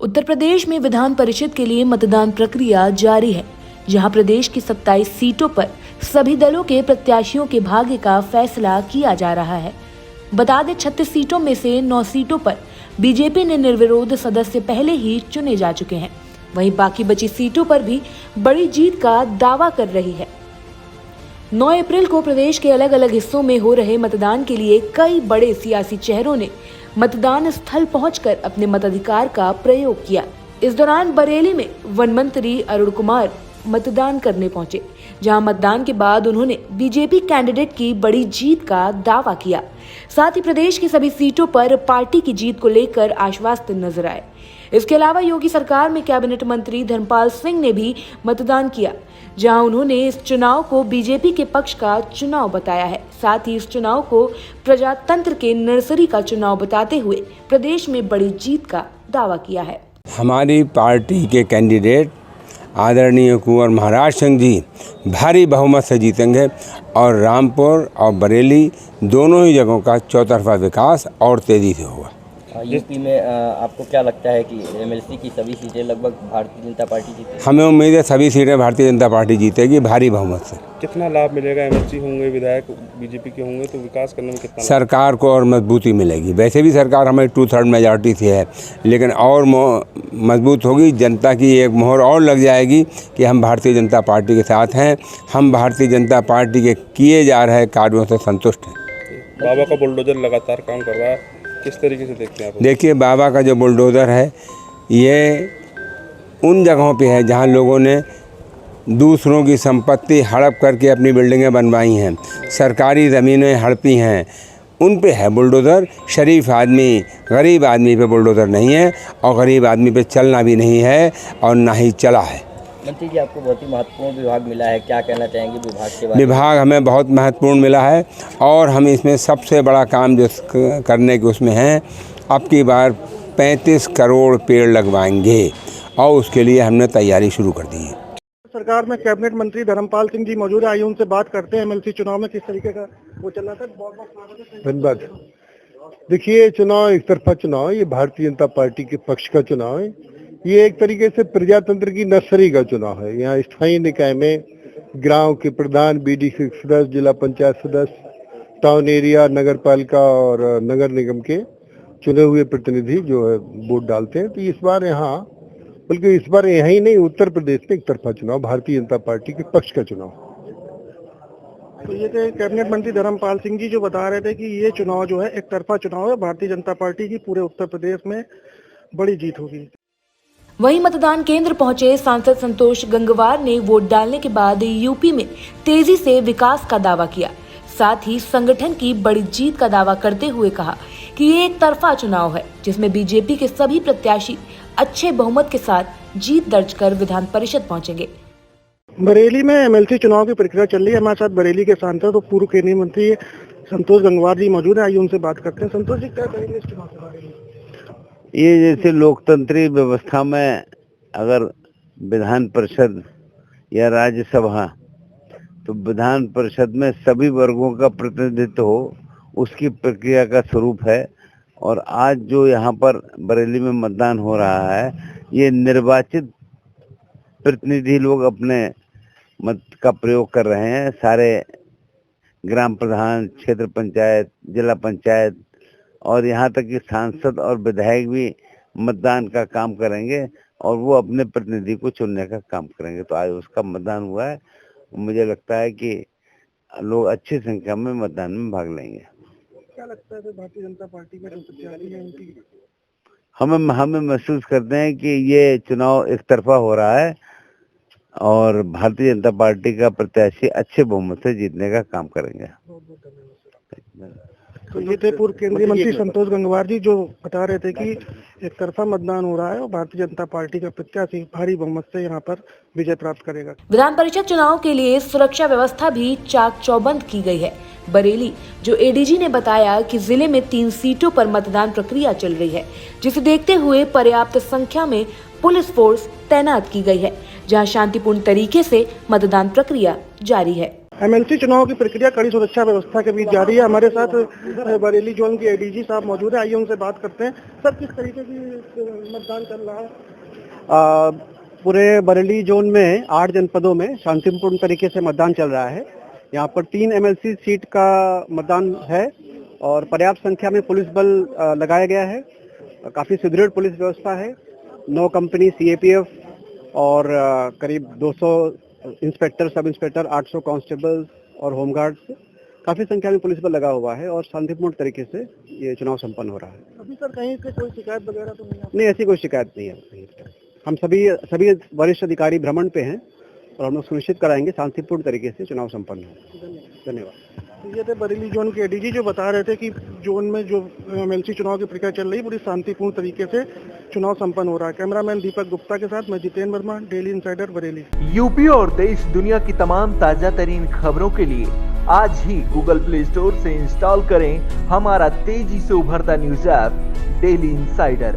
उत्तर प्रदेश में विधान परिषद के लिए मतदान प्रक्रिया जारी है, जहां प्रदेश की 27 सीटों पर सभी दलों के प्रत्याशियों के भाग्य का फैसला किया जा रहा है। बता दें 36 सीटों में से 9 सीटों पर बीजेपी ने निर्विरोध सदस्य पहले ही चुने जा चुके हैं। वहीं बाकी बची सीटों पर भी बड़ी जीत का दावा कर रही है। 9 अप्रैल को प्रदेश के अलग अलग हिस्सों में हो रहे मतदान के लिए कई बड़े सियासी चेहरों ने मतदान स्थल पहुंचकर अपने मताधिकार का प्रयोग किया। इस दौरान बरेली में वन मंत्री अरुण कुमार मतदान करने पहुंचे, जहां मतदान के बाद उन्होंने बीजेपी कैंडिडेट की बड़ी जीत का दावा किया। साथ ही प्रदेश की सभी सीटों पर पार्टी की जीत को लेकर आश्वस्त नजर आए। इसके अलावा योगी सरकार में कैबिनेट मंत्री धर्मपाल सिंह ने भी मतदान किया, जहां उन्होंने इस चुनाव को बीजेपी के पक्ष का चुनाव बताया है। साथ ही इस चुनाव को प्रजातंत्र के नर्सरी का चुनाव बताते हुए प्रदेश में बड़ी जीत का दावा किया है। हमारी पार्टी के कैंडिडेट आदरणीय कुंवर महाराज सिंह जी भारी बहुमत से जीतेंगे और रामपुर और बरेली दोनों ही जगहों का चौतरफा विकास और तेजी से होगा। यूपी में आपको क्या लगता है कि एमएलसी की सभी सीटें लगभग भारतीय जनता पार्टी जीतेगी? हमें उम्मीद है सभी सीटें भारतीय जनता पार्टी जीतेगी भारी बहुमत से। कितना लाभ मिलेगा? एमएलसी होंगे, विधायक बीजेपी के होंगे तो विकास करने में कितना सरकार को और मजबूती मिलेगी। वैसे भी सरकार हमें 2/3 मेजॉरिटी से है, लेकिन और मजबूत होगी। जनता की एक मोहर और लग जाएगी कि हम भारतीय जनता पार्टी के साथ हैं, हम भारतीय जनता पार्टी के किए जा रहे कार्यों से संतुष्ट हैं। बाबा का बुलडोजर लगातार काम कर रहा है, किस तरीके से देखते हैं आप? देखिए, बाबा का जो बुलडोज़र है ये उन जगहों पे है जहाँ लोगों ने दूसरों की संपत्ति हड़प करके अपनी बिल्डिंगें बनवाई हैं, सरकारी ज़मीनें हड़पी हैं, उन पे है बुलडोज़र। शरीफ आदमी गरीब आदमी पे बुलडोज़र नहीं है और गरीब आदमी पे चलना भी नहीं है और ना ही चला है। मंत्री जी, आपको बहुत ही महत्वपूर्ण विभाग मिला है, क्या कहना चाहेंगे विभाग के बारे में? विभाग हमें बहुत महत्वपूर्ण मिला है और हम इसमें सबसे बड़ा काम जो करने के उसमें हैं, अब की बार 35 करोड़ पेड़ लगवाएंगे और उसके लिए हमने तैयारी शुरू कर दी है। सरकार में कैबिनेट मंत्री धर्मपाल सिंह जी मौजूद है, आइए उनसे बात करते हैं। एमएलसी चुनाव में किस तरीके का वो चल रहा था? बहुत धन्यवाद। देखिए, चुनाव एक तरफा चुनाव है, ये भारतीय जनता पार्टी के पक्ष का चुनाव है। ये एक तरीके से प्रजातंत्र की नर्सरी का चुनाव है। यहाँ स्थायी निकाय में गांव के प्रधान, बीडीसी सदस्य, जिला पंचायत सदस्य, टाउन एरिया, नगर पालिका और नगर निगम के चुने हुए प्रतिनिधि जो है वोट डालते हैं। तो इस बार यहाँ, बल्कि इस बार यहाँ ही नहीं, उत्तर प्रदेश में एक तरफा चुनाव, भारतीय जनता पार्टी के पक्ष का चुनाव। तो ये थे कैबिनेट मंत्री धर्मपाल सिंह जी जो बता रहे थे कि ये चुनाव जो है एक तरफा चुनाव है, भारतीय जनता पार्टी की पूरे उत्तर प्रदेश में बड़ी जीत होगी। वहीं मतदान केंद्र पहुंचे सांसद संतोष गंगवार ने वोट डालने के बाद यूपी में तेजी से विकास का दावा किया। साथ ही संगठन की बड़ी जीत का दावा करते हुए कहा कि ये एक तरफा चुनाव है, जिसमें बीजेपी के सभी प्रत्याशी अच्छे बहुमत के साथ जीत दर्ज कर विधान परिषद पहुंचेंगे। बरेली में एमएलसी चुनाव की प्रक्रिया चल रही है। हमारे साथ बरेली के सांसद और पूर्व केंद्रीय मंत्री संतोष गंगवार जी मौजूद है, आइए उनसे बात करते हैं। संतोष जी, क्या कहेंगे इस चुनाव के बारे में? ये जैसे लोकतंत्री व्यवस्था में अगर विधान परिषद या राज्यसभा, तो विधान परिषद में सभी वर्गों का प्रतिनिधित्व हो, उसकी प्रक्रिया का स्वरूप है। और आज जो यहाँ पर बरेली में मतदान हो रहा है, ये निर्वाचित प्रतिनिधि लोग अपने मत का प्रयोग कर रहे हैं। सारे ग्राम प्रधान, क्षेत्र पंचायत, जिला पंचायत और यहाँ तक कि सांसद और विधायक भी मतदान का काम करेंगे और वो अपने प्रतिनिधि को चुनने का काम करेंगे। तो आज उसका मतदान हुआ है। मुझे लगता है कि लोग अच्छी संख्या में मतदान में भाग लेंगे। क्या लगता है भारतीय जनता पार्टी के जो प्रत्याशी हैं उनकी? हमें महसूस करते हैं कि ये चुनाव एक तरफा हो रहा है और भारतीय जनता पार्टी का प्रत्याशी अच्छे बहुमत से जीतने का काम करेंगे। तो ये थे पूर्व केंद्रीय मंत्री संतोष गंगवार जी जो बता रहे थे कि एक तरफा मतदान हो रहा है और भारतीय जनता पार्टी का प्रत्याशी भारी बहुमत से यहाँ पर विजय प्राप्त करेगा। विधान परिषद चुनाव के लिए सुरक्षा व्यवस्था भी चाक चौबंद की गई है। बरेली जो एडीजी ने बताया कि जिले में 3 सीटों पर मतदान प्रक्रिया चल रही है, जिसे देखते हुए पर्याप्त संख्या में पुलिस फोर्स तैनात की गई है, जहां शांतिपूर्ण तरीके से मतदान प्रक्रिया जारी है। एमएलसी चुनाव की प्रक्रिया कड़ी सुरक्षा व्यवस्था के बीच जारी है। हमारे साथ बरेली जोन के एडीजी साहब मौजूद है, आइए उनसे बात करते हैं। सर, किस तरीके की मतदान चल रहा है? पूरे बरेली जोन में 8 जनपदों में शांतिपूर्ण तरीके से मतदान चल रहा है। यहाँ पर 3 एमएलसी सीट का मतदान है और पर्याप्त संख्या में पुलिस बल लगाया गया है। काफी सुदृढ़ पुलिस व्यवस्था है। 9 कंपनी सीएपीएफ और करीब 200 इंस्पेक्टर, सब इंस्पेक्टर, 800 कांस्टेबल्स और होमगार्ड्स, काफी संख्या में पुलिस बल लगा हुआ है और शांतिपूर्ण तरीके से ये चुनाव संपन्न हो रहा है। अभी सर कहीं से कोई शिकायत वगैरह तो नहीं? नहीं, ऐसी कोई शिकायत नहीं है। हम सभी वरिष्ठ अधिकारी भ्रमण पे हैं और हम लोग सुनिश्चित कराएंगे शांतिपूर्ण तरीके से चुनाव संपन्न हो। धन्यवाद। ये थे बरेली जोन के एडीजी जो बता रहे थे कि जोन में जो एमएलसी चुनाव की प्रक्रिया चल रही है पूरी शांतिपूर्ण तरीके से चुनाव संपन्न हो रहा है। कैमरामैन दीपक गुप्ता के साथ मैं Jitendra Verma, daily insider Bareilly. UP और देश दुनिया की तमाम ताजा तरीन खबरों के लिए आज ही गूगल प्ले स्टोर से इंस्टॉल करें हमारा तेजी से उभरता न्यूज ऐप डेली इंसाइडर।